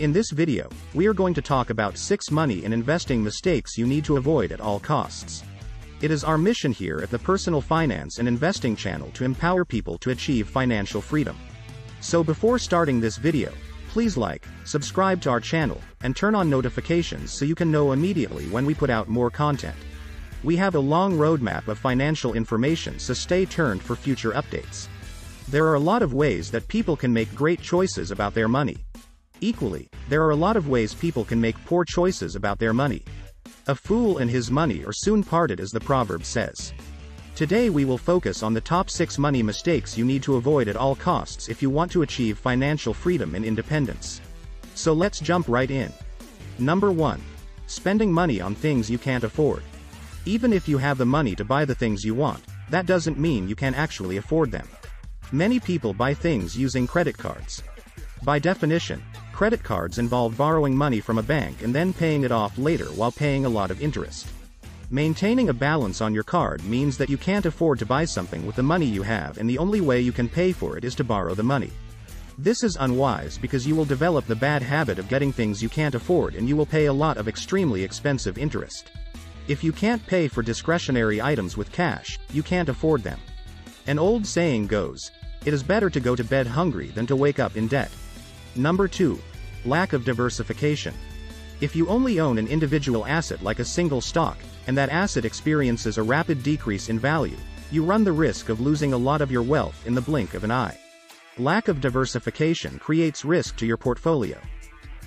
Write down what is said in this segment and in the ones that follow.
In this video, we are going to talk about 6 money and investing mistakes you need to avoid at all costs. It is our mission here at the Personal Finance and Investing channel to empower people to achieve financial freedom. So before starting this video, please like, subscribe to our channel, and turn on notifications so you can know immediately when we put out more content. We have a long roadmap of financial information, so stay tuned for future updates. There are a lot of ways that people can make great choices about their money. Equally, there are a lot of ways people can make poor choices about their money. A fool and his money are soon parted, as the proverb says. Today we will focus on the top 6 money mistakes you need to avoid at all costs if you want to achieve financial freedom and independence. So let's jump right in. Number 1. Spending money on things you can't afford. Even if you have the money to buy the things you want, that doesn't mean you can actually afford them. Many people buy things using credit cards. By definition, credit cards involve borrowing money from a bank and then paying it off later while paying a lot of interest. Maintaining a balance on your card means that you can't afford to buy something with the money you have, and the only way you can pay for it is to borrow the money. This is unwise because you will develop the bad habit of getting things you can't afford, and you will pay a lot of extremely expensive interest. If you can't pay for discretionary items with cash, you can't afford them. An old saying goes, "It is better to go to bed hungry than to wake up in debt." Number 2. Lack of diversification. If you only own an individual asset like a single stock, and that asset experiences a rapid decrease in value, you run the risk of losing a lot of your wealth in the blink of an eye. Lack of diversification creates risk to your portfolio.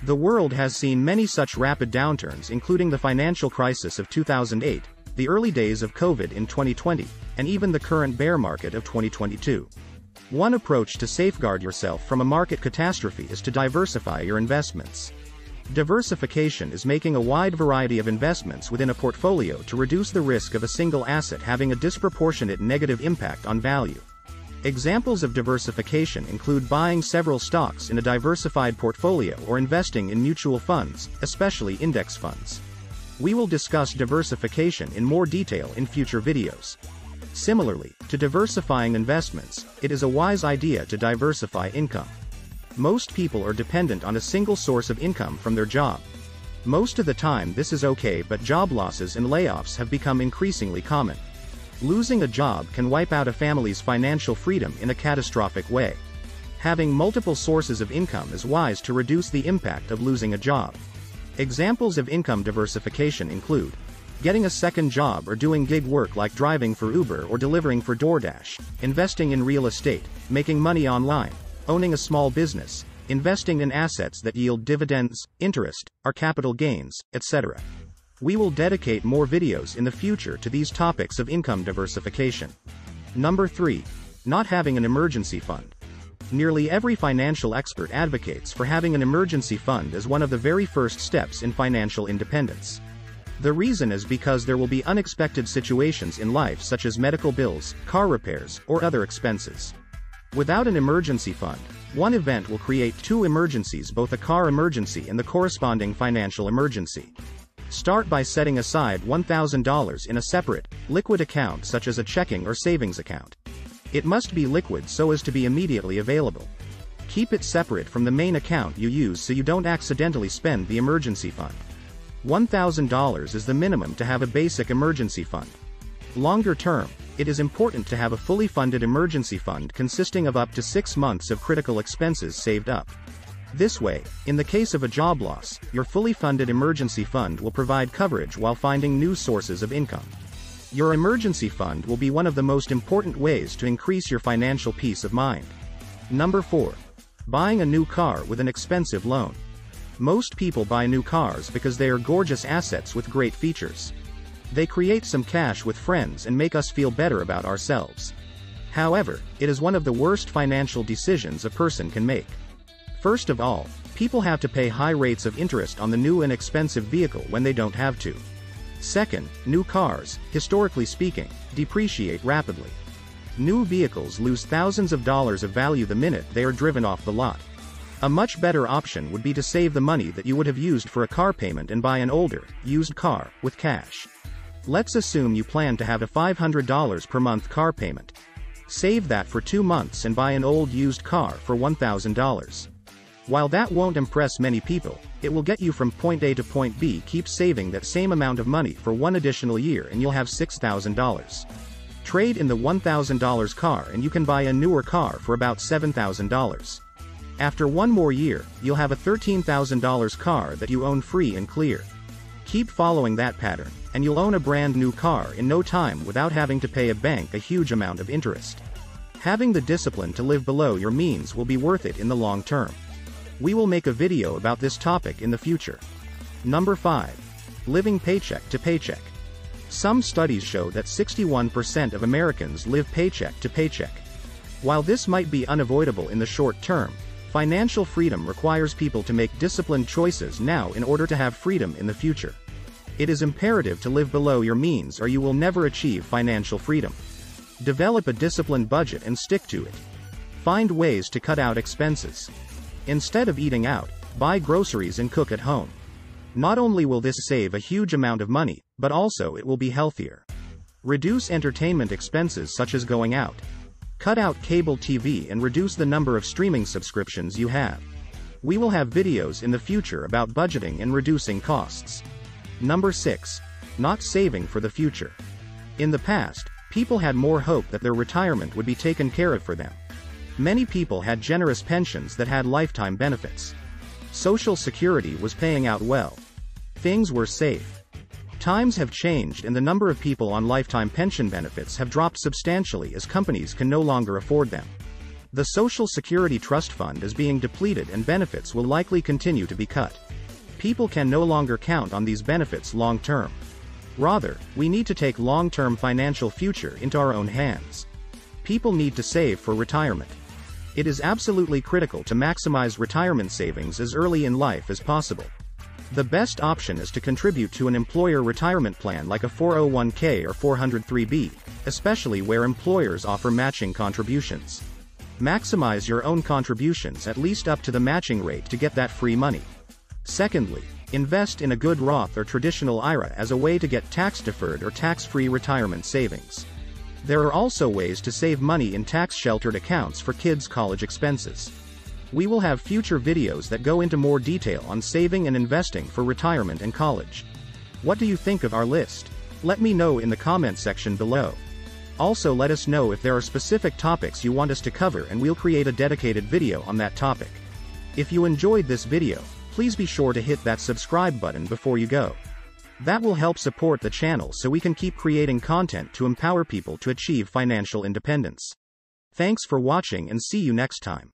The world has seen many such rapid downturns, including the financial crisis of 2008, the early days of COVID in 2020, and even the current bear market of 2022. One approach to safeguard yourself from a market catastrophe is to diversify your investments. Diversification is making a wide variety of investments within a portfolio to reduce the risk of a single asset having a disproportionate negative impact on value. Examples of diversification include buying several stocks in a diversified portfolio or investing in mutual funds, especially index funds. We will discuss diversification in more detail in future videos. Similarly to diversifying investments, it is a wise idea to diversify income. Most people are dependent on a single source of income from their job. Most of the time this is okay, but job losses and layoffs have become increasingly common. Losing a job can wipe out a family's financial freedom in a catastrophic way. Having multiple sources of income is wise to reduce the impact of losing a job. Examples of income diversification include getting a second job or doing gig work like driving for Uber or delivering for DoorDash, investing in real estate, making money online, owning a small business, investing in assets that yield dividends, interest, or capital gains, etc. We will dedicate more videos in the future to these topics of income diversification. Number 3. Not having an emergency fund. Nearly every financial expert advocates for having an emergency fund as one of the very first steps in financial independence. The reason is because there will be unexpected situations in life, such as medical bills, car repairs, or other expenses. Without an emergency fund, one event will create 2 emergencies, both a car emergency and the corresponding financial emergency. Start by setting aside $1,000 in a separate, liquid account such as a checking or savings account. It must be liquid so as to be immediately available. Keep it separate from the main account you use so you don't accidentally spend the emergency fund. $1,000 is the minimum to have a basic emergency fund. Longer term, it is important to have a fully funded emergency fund consisting of up to 6 months of critical expenses saved up. This way, in the case of a job loss, your fully funded emergency fund will provide coverage while finding new sources of income. Your emergency fund will be one of the most important ways to increase your financial peace of mind. Number 4. Buying a new car with an expensive loan. Most people buy new cars because they are gorgeous assets with great features. They create some cash with friends and make us feel better about ourselves. However, it is one of the worst financial decisions a person can make. First of all, people have to pay high rates of interest on the new and expensive vehicle when they don't have to. Second, new cars, historically speaking, depreciate rapidly. New vehicles lose thousands of dollars of value the minute they are driven off the lot. A much better option would be to save the money that you would have used for a car payment and buy an older, used car, with cash. Let's assume you plan to have a $500 per month car payment. Save that for 2 months and buy an old used car for $1,000. While that won't impress many people, it will get you from point A to point B. Keep saving that same amount of money for one additional year and you'll have $6,000. Trade in the $1,000 car and you can buy a newer car for about $7,000. After one more year, you'll have a $13,000 car that you own free and clear. Keep following that pattern, and you'll own a brand new car in no time without having to pay a bank a huge amount of interest. Having the discipline to live below your means will be worth it in the long term. We will make a video about this topic in the future. Number 5. Living paycheck to paycheck. Some studies show that 61% of Americans live paycheck to paycheck. While this might be unavoidable in the short term, financial freedom requires people to make disciplined choices now in order to have freedom in the future. It is imperative to live below your means or you will never achieve financial freedom. Develop a disciplined budget and stick to it. Find ways to cut out expenses. Instead of eating out, buy groceries and cook at home. Not only will this save a huge amount of money, but also it will be healthier. Reduce entertainment expenses such as going out. Cut out cable TV and reduce the number of streaming subscriptions you have. We will have videos in the future about budgeting and reducing costs. Number 6. Not saving for the future. In the past, people had more hope that their retirement would be taken care of for them. Many people had generous pensions that had lifetime benefits. Social Security was paying out well. Things were safe. Times have changed and the number of people on lifetime pension benefits have dropped substantially as companies can no longer afford them. The Social Security Trust Fund is being depleted and benefits will likely continue to be cut. People can no longer count on these benefits long term. Rather, we need to take long-term financial future into our own hands. People need to save for retirement. It is absolutely critical to maximize retirement savings as early in life as possible. The best option is to contribute to an employer retirement plan like a 401k or 403b, especially where employers offer matching contributions. Maximize your own contributions at least up to the matching rate to get that free money. Secondly, invest in a good Roth or traditional IRA as a way to get tax-deferred or tax-free retirement savings. There are also ways to save money in tax-sheltered accounts for kids' college expenses. We will have future videos that go into more detail on saving and investing for retirement and college. What do you think of our list? Let me know in the comment section below. Also let us know if there are specific topics you want us to cover and we'll create a dedicated video on that topic. If you enjoyed this video, please be sure to hit that subscribe button before you go. That will help support the channel so we can keep creating content to empower people to achieve financial independence. Thanks for watching and see you next time.